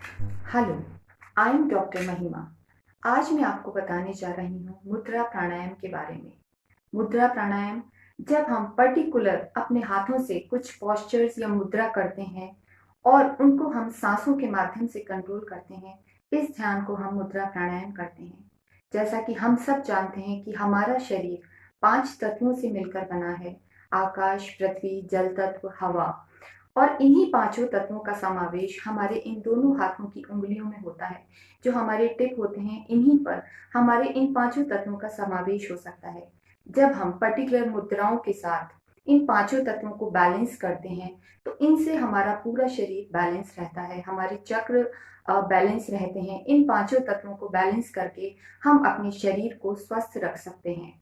Hello, I am doctor महिमा। आज मैं आपको बताने जा रही हूँ मुद्रा प्राणायाम के बारे में। मुद्रा प्राणायाम जब हम पर्टिकुलर अपने हाथों से कुछ पोस्चर्स या मुद्रा करते हैं और उनको हम सांसों के माध्यम से कंट्रोल करते हैं, इस ध्यान को हम मुद्रा प्राणायाम करते हैं। जैसा कि हम सब जानते हैं कि हमारा शरीर 5 तत्वों से मिलकर बना है: आकाश, पृथ्वी, जल तत्व, हवा। और इन्हीं पांचों तत्वों का समावेश हमारे इन दोनों हाथों की उंगलियों में होता है। जो हमारे टिप होते हैं, इन्हीं पर हमारे इन पांचों तत्वों का समावेश हो सकता है। जब हम पर्टिकुलर मुद्राओं के साथ इन पांचों तत्वों को बैलेंस करते हैं, तो इनसे हमारा पूरा शरीर बैलेंस रहता है, हमारे चक्र बैलेंस रहते हैं। इन पांचों तत्वों को बैलेंस करके हम अपने शरीर को स्वस्थ रख सकते हैं।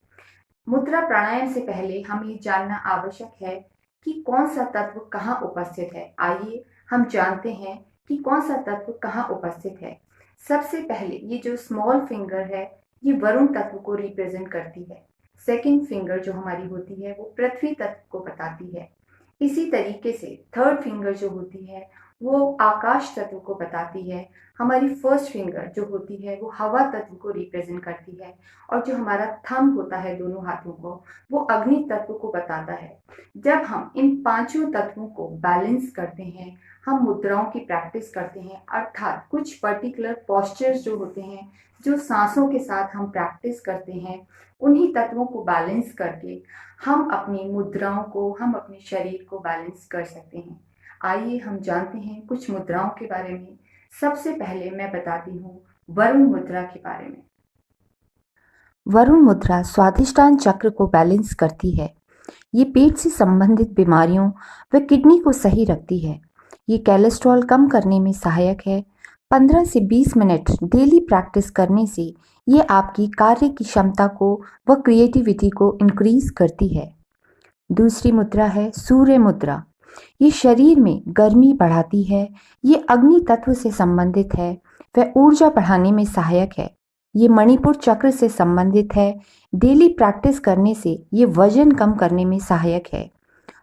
मुद्रा प्राणायाम से पहले हमें ये जानना आवश्यक है कि कौन सा तत्व कहाँ उपस्थित है। आइए हम जानते हैं कि कौन सा तत्व कहाँ उपस्थित है। सबसे पहले ये जो स्मॉल फिंगर है, ये वरुण तत्व को रिप्रेजेंट करती है। सेकंड फिंगर जो हमारी होती है, वो पृथ्वी तत्व को बताती है। इसी तरीके से थर्ड फिंगर जो होती है, वो आकाश तत्व को बताती है। हमारी फर्स्ट फिंगर जो होती है, वो हवा तत्व को रिप्रेजेंट करती है। और जो हमारा थंब होता है दोनों हाथों को, वो अग्नि तत्व को बताता है। जब हम इन पांचों तत्वों को बैलेंस करते हैं, हम मुद्राओं की प्रैक्टिस करते हैं, अर्थात कुछ पर्टिकुलर पोस्चर्स जो होते हैं, जो सांसों के साथ हम प्रैक्टिस करते हैं, उन्हीं तत्वों को बैलेंस करके हम अपनी मुद्राओं को, हम अपने शरीर को बैलेंस कर सकते हैं। आइए हम जानते हैं कुछ मुद्राओं के बारे में। सबसे पहले मैं बताती हूँ वरुण मुद्रा के बारे में। वरुण मुद्रा स्वादिष्टान चक्र को बैलेंस करती है। ये पेट से संबंधित बीमारियों व किडनी को सही रखती है। ये कोलेस्ट्रॉल कम करने में सहायक है। 15 से 20 मिनट डेली प्रैक्टिस करने से ये आपकी कार्य की क्षमता को व क्रिएटिविटी को इंक्रीज करती है। दूसरी मुद्रा है सूर्य मुद्रा। ये शरीर में गर्मी बढ़ाती है। ये अग्नि तत्व से संबंधित है व ऊर्जा बढ़ाने में सहायक है। ये मणिपुर चक्र से संबंधित है। डेली प्रैक्टिस करने से ये वजन कम करने में सहायक है।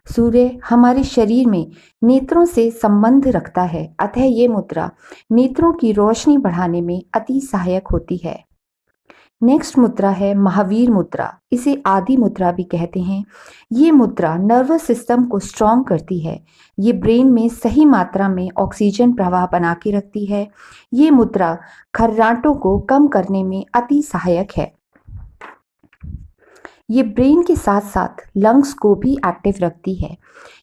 सूर्य हमारे शरीर में नेत्रों से संबंध रखता है, अतः ये मुद्रा नेत्रों की रोशनी बढ़ाने में अति सहायक होती है। नेक्स्ट मुद्रा है महावीर मुद्रा। इसे आदि मुद्रा भी कहते हैं। ये मुद्रा नर्वस सिस्टम को स्ट्रॉन्ग करती है। ये ब्रेन में सही मात्रा में ऑक्सीजन प्रवाह बना के रखती है। ये मुद्रा खर्राटों को कम करने में अति सहायक है। ये ब्रेन के साथ साथ लंग्स को भी एक्टिव रखती है।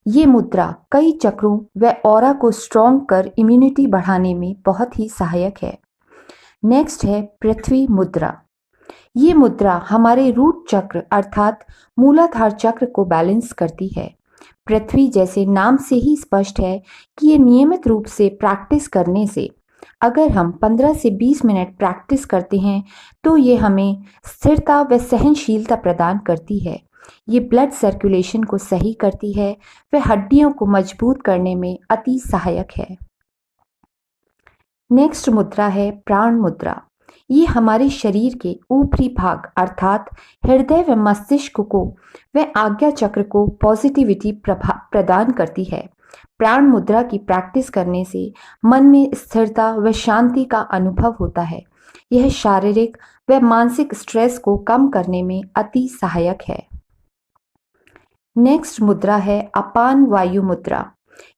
ये मुद्रा कई चक्रों व ऑरा को स्ट्रॉन्ग कर इम्यूनिटी बढ़ाने में बहुत ही सहायक है। नेक्स्ट है पृथ्वी मुद्रा। ये मुद्रा हमारे रूट चक्र अर्थात मूलाधार चक्र को बैलेंस करती है। पृथ्वी जैसे नाम से ही स्पष्ट है कि ये नियमित रूप से प्रैक्टिस करने से, अगर हम 15 से 20 मिनट प्रैक्टिस करते हैं, तो ये हमें स्थिरता व सहनशीलता प्रदान करती है। ये ब्लड सर्कुलेशन को सही करती है व हड्डियों को मजबूत करने में अति सहायक है। नेक्स्ट मुद्रा है प्राण मुद्रा। ये हमारे शरीर के ऊपरी भाग अर्थात हृदय व मस्तिष्क को व आज्ञा चक्र को पॉजिटिविटी प्रदान करती है। प्राण मुद्रा की प्रैक्टिस करने से मन में स्थिरता व शांति का अनुभव होता है। यह शारीरिक व मानसिक स्ट्रेस को कम करने में अति सहायक है। नेक्स्ट मुद्रा है अपान वायु मुद्रा।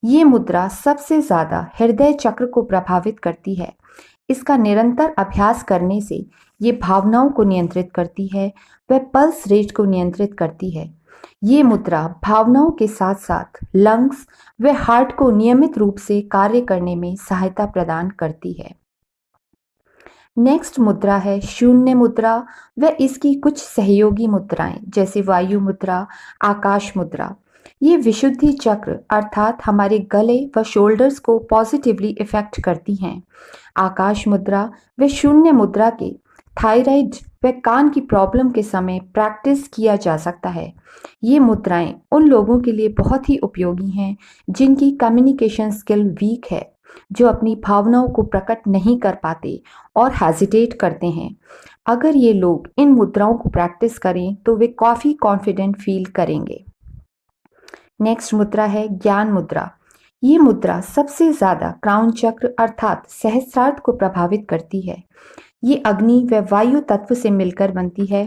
ये मुद्रा सबसे ज्यादा हृदय चक्र को प्रभावित करती है। इसका निरंतर अभ्यास करने से ये भावनाओं को नियंत्रित करती है व पल्स रेट को नियंत्रित करती है। ये मुद्रा भावनाओं के साथ साथ लंग्स व हार्ट को नियमित रूप से कार्य करने में सहायता प्रदान करती है। नेक्स्ट मुद्रा है शून्य मुद्रा व इसकी कुछ सहयोगी मुद्राएं जैसे वायु मुद्रा, आकाश मुद्रा। ये विशुद्धि चक्र अर्थात हमारे गले व शोल्डर्स को पॉजिटिवली इफेक्ट करती हैं। आकाश मुद्रा व शून्य मुद्रा के थायराइड व कान की प्रॉब्लम के समय प्रैक्टिस किया जा सकता है। ये मुद्राएं उन लोगों के लिए बहुत ही उपयोगी हैं जिनकी कम्युनिकेशन स्किल वीक है, जो अपनी भावनाओं को प्रकट नहीं कर पाते और हेजिटेट करते हैं। अगर ये लोग इन मुद्राओं को प्रैक्टिस करें तो वे काफ़ी कॉन्फिडेंट फील करेंगे। नेक्स्ट मुद्रा है ज्ञान मुद्रा। ये मुद्रा सबसे ज्यादा क्राउन चक्र अर्थात सहस्त्रार्थ को प्रभावित करती है। ये अग्नि व वायु तत्व से मिलकर बनती है,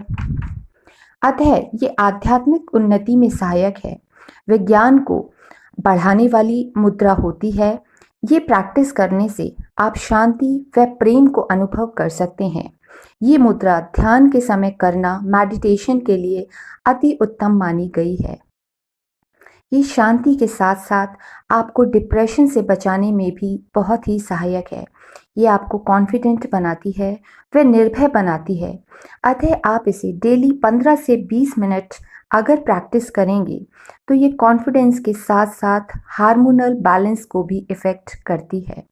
अतः ये आध्यात्मिक उन्नति में सहायक है। विज्ञान को बढ़ाने वाली मुद्रा होती है। ये प्रैक्टिस करने से आप शांति व प्रेम को अनुभव कर सकते हैं। ये मुद्रा ध्यान के समय करना मेडिटेशन के लिए अति उत्तम मानी गई है। ये शांति के साथ साथ आपको डिप्रेशन से बचाने में भी बहुत ही सहायक है। ये आपको कॉन्फिडेंट बनाती है व निर्भय बनाती है। अतः आप इसे डेली 15 से 20 मिनट अगर प्रैक्टिस करेंगे तो ये कॉन्फिडेंस के साथ साथ हार्मोनल बैलेंस को भी इफेक्ट करती है।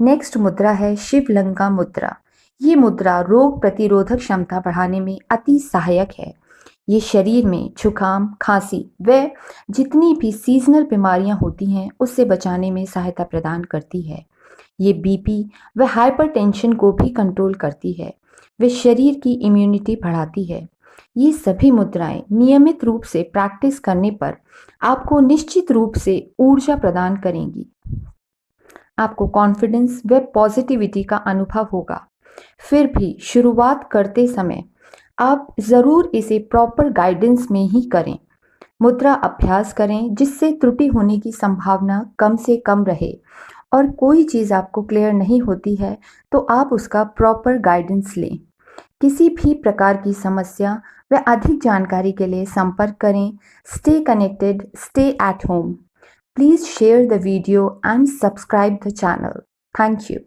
नेक्स्ट मुद्रा है शिवलिंगा मुद्रा। ये मुद्रा रोग प्रतिरोधक क्षमता बढ़ाने में अति सहायक है। ये शरीर में जुकाम, खांसी व जितनी भी सीजनल बीमारियां होती हैं उससे बचाने में सहायता प्रदान करती है। ये बीपी व हाइपरटेंशन को भी कंट्रोल करती है व शरीर की इम्यूनिटी बढ़ाती है। ये सभी मुद्राएं नियमित रूप से प्रैक्टिस करने पर आपको निश्चित रूप से ऊर्जा प्रदान करेंगी। आपको कॉन्फिडेंस व पॉजिटिविटी का अनुभव होगा। फिर भी शुरुआत करते समय आप ज़रूर इसे प्रॉपर गाइडेंस में ही करें। मुद्रा अभ्यास करें जिससे त्रुटि होने की संभावना कम से कम रहे, और कोई चीज़ आपको क्लियर नहीं होती है तो आप उसका प्रॉपर गाइडेंस लें। किसी भी प्रकार की समस्या व अधिक जानकारी के लिए संपर्क करें। Stay connected, stay at home. Please share the video and subscribe the channel. Thank you.